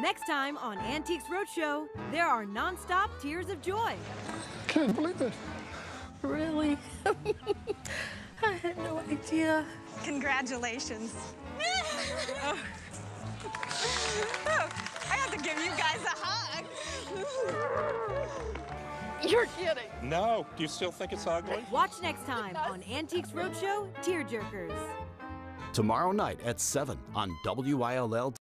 Next time on Antiques Roadshow, there are non-stop tears of joy. Can't believe it. Really? I had no idea. Congratulations. Oh. I have to give you guys a hug. You're kidding. No. Do you still think it's ugly? Watch next time on Antiques Roadshow, Tearjerkers. Tomorrow night at 7 on WILL.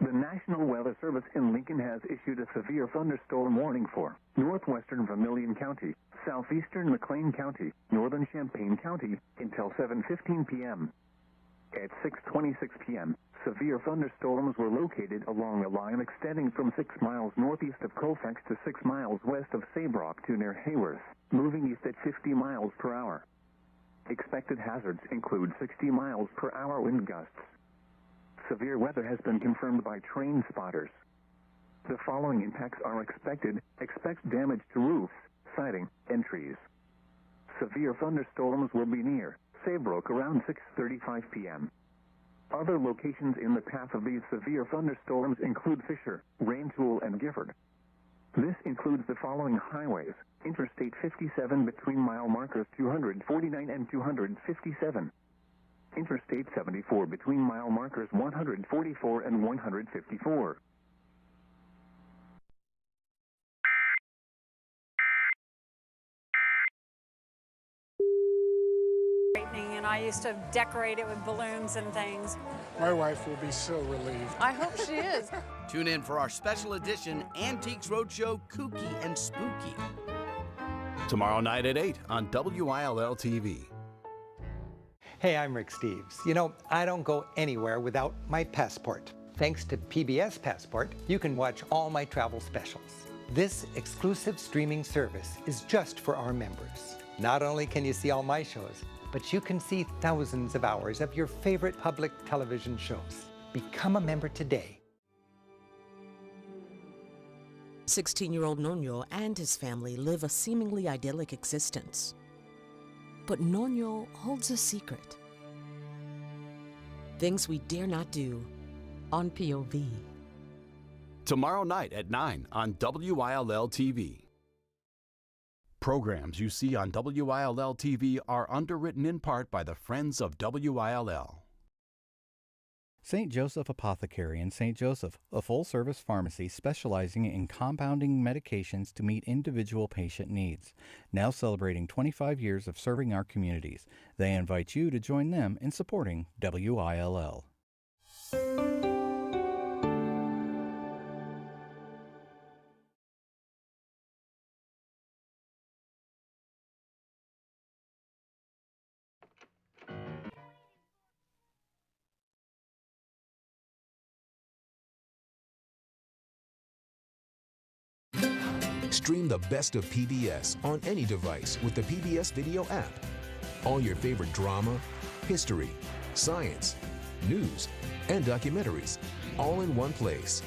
The National Weather Service in Lincoln has issued a severe thunderstorm warning for northwestern Vermilion County, southeastern McLean County, northern Champaign County until 7:15 p.m. At 6:26 p.m., severe thunderstorms were located along a line extending from 6 miles northeast of Colfax to 6 miles west of Saybrook to near Hayworth, moving east at 50 miles per hour. Expected hazards include 60 miles per hour wind gusts. Severe weather has been confirmed by train spotters. The following impacts are expected. Expect damage to roofs, siding, and trees. Severe thunderstorms will be near Saybrook around 6:35 p.m. Other locations in the path of these severe thunderstorms include Fisher, Rantoul, and Gifford. This includes the following highways: Interstate 57 between mile markers 249 and 257. Interstate 74 between mile markers 144 and 154. And I used to decorate it with balloons and things. My wife will be so relieved. I hope she is. Tune in for our special edition Antiques Roadshow Kooky and Spooky. Tomorrow night at 8 on WILL TV. Hey, I'm Rick Steves. You know, I don't go anywhere without my passport. Thanks to PBS Passport, you can watch all my travel specials. This exclusive streaming service is just for our members. Not only can you see all my shows, but you can see thousands of hours of your favorite public television shows. Become a member today. 16-year-old Noño and his family live a seemingly idyllic existence. But Noño holds a secret. Things we dare not do on POV. Tomorrow night at 9 on WILL TV. Programs you see on WILL TV are underwritten in part by the Friends of WILL. St. Joseph Apothecary in St. Joseph, a full-service pharmacy specializing in compounding medications to meet individual patient needs. Now celebrating 25 years of serving our communities. They invite you to join them in supporting WILL. Stream the best of PBS on any device with the PBS Video app. All your favorite drama, history, science, news, and documentaries, all in one place.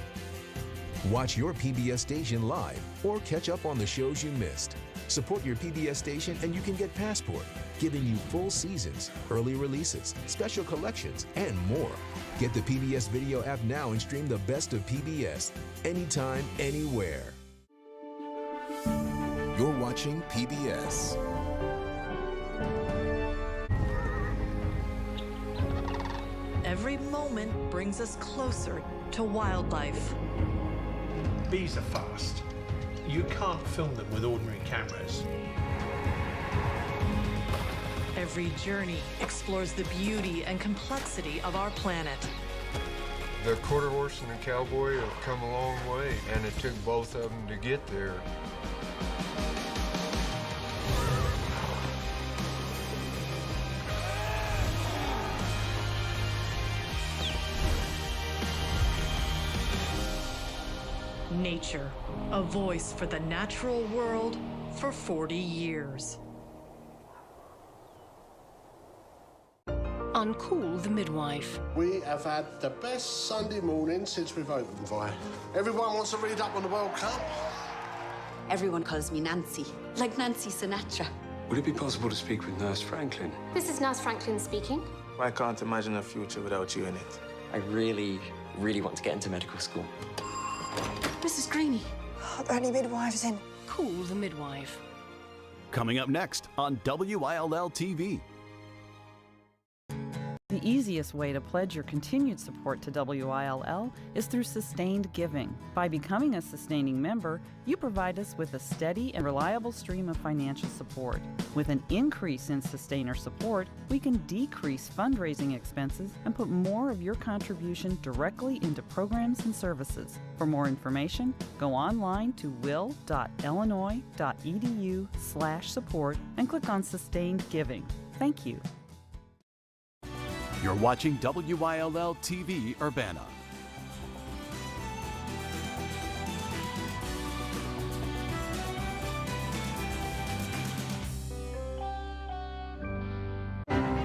Watch your PBS station live or catch up on the shows you missed. Support your PBS station and you can get Passport, giving you full seasons, early releases, special collections, and more. Get the PBS Video app now and stream the best of PBS anytime, anywhere. You're watching PBS. Every moment brings us closer to wildlife. Bees are fast. You can't film them with ordinary cameras. Every journey explores the beauty and complexity of our planet. The quarter horse and the cowboy have come a long way, and it took both of them to get there. Nature, a voice for the natural world for 40 years. on Cool the Midwife. We have had the best Sunday morning since we've opened, Vi. Everyone wants to read up on the World Cup. Everyone calls me Nancy, like Nancy Sinatra. Would it be possible to speak with Nurse Franklin? This is Nurse Franklin speaking. I can't imagine a future without you in it. I really want to get into medical school. Mrs. Greenie. Are there any midwives in? Cool the Midwife. Coming up next on WILL-TV. The easiest way to pledge your continued support to WILL is through sustained giving. By becoming a sustaining member, you provide us with a steady and reliable stream of financial support. With an increase in sustainer support, we can decrease fundraising expenses and put more of your contribution directly into programs and services. For more information, go online to will.illinois.edu/support and click on Sustained Giving. Thank you. You're watching WILL-TV Urbana.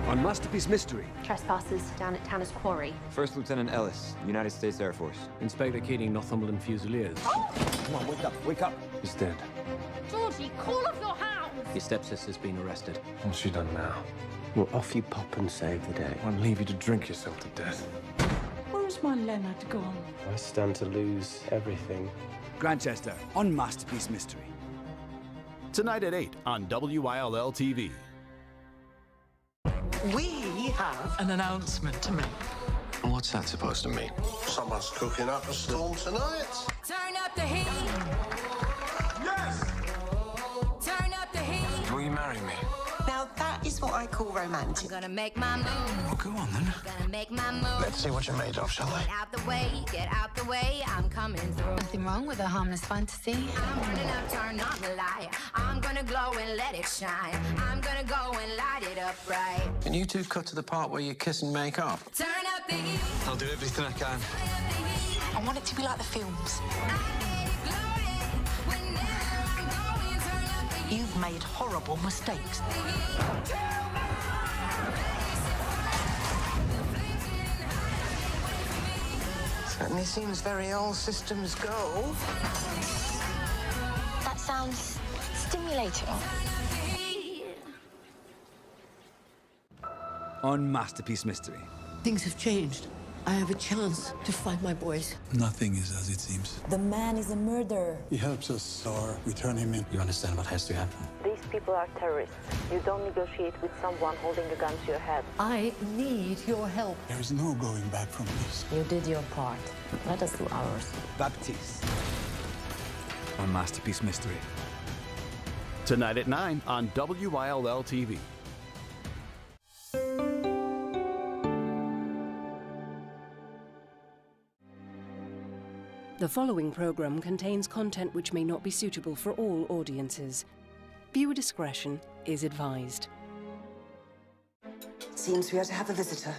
On Masterpiece Mystery. Trespassers down at Tanner's Quarry. First Lieutenant Ellis, United States Air Force. Inspector Keating, Northumberland Fusiliers. Oh! Come on, wake up, wake up. He's dead. Georgie, call off your hounds! Your stepsister's been arrested. What's she done now? Well, off you pop and save the day. I'll leave you to drink yourself to death. Where's my Leonard gone? I stand to lose everything. Grantchester on Masterpiece Mystery. Tonight at 8 on WILL-TV. We have an announcement to make. What's that supposed to mean? Someone's cooking up a storm tonight. Turn up the heat. Yes! Turn up the heat. Will you marry me? Now that is what I call romantic. I'm gonna make my move. Well, go on then. Gonna make my move. Let's see what you're made of, shall we? Get out the way, I'm coming through. Nothing wrong with a harmless fantasy. I'm running up, turn on the light. I'm gonna glow and let it shine. I'm gonna go and light it up right. Can you two cut to the part where you kiss and make up? Turn up the heat. I'll do everything I can. I want it to be like the films. You've made horrible mistakes. Certainly seems very all systems go. That sounds stimulating. On Masterpiece Mystery. Things have changed. I have a chance to find my boys. Nothing is as it seems. The man is a murderer. He helps us, or we turn him in. You understand what has to happen? These people are terrorists. You don't negotiate with someone holding a gun to your head. I need your help. There is no going back from this. You did your part. Let us do ours. Baptiste. On Masterpiece Mystery. Tonight at 9 on WILL-TV. The following program contains content which may not be suitable for all audiences. Viewer discretion is advised. Seems we are to have a visitor.